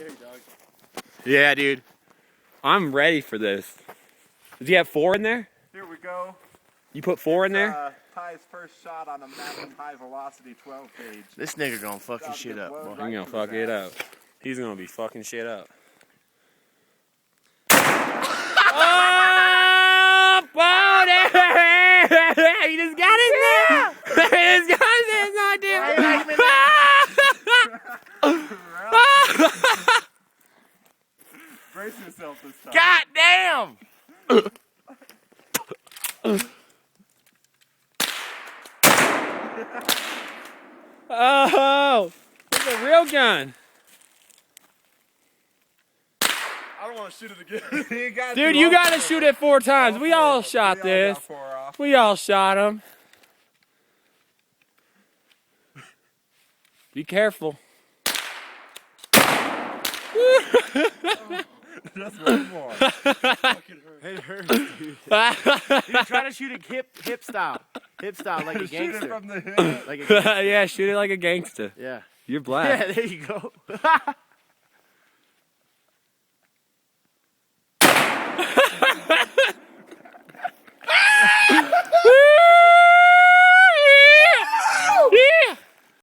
scary, dog. Yeah, dude. I'm ready for this. Did you have 4 in there? Here we go. You put 4 in there? Ty's first shot on a Magnum high velocity 12 gauge. This nigga gonna fucking shit up, boy. He's gonna fuck it up. He's gonna be fucking shit up. Oh, buddy! He just got it there! He just got it there! It's not there! Brace yourself this time. God damn! Oh! It's a real gun! I don't want to shoot it again. Dude, you gotta shoot it 4 times. We all shot this. We all shot him. Be careful. Just one more. It hurts, dude. Dude, try to shoot it hip style. Hip style, like a Shoot it gangster. from the hip. Like a gangster. Yeah, shoot it like a gangster. Yeah. You're black. Yeah, there you go.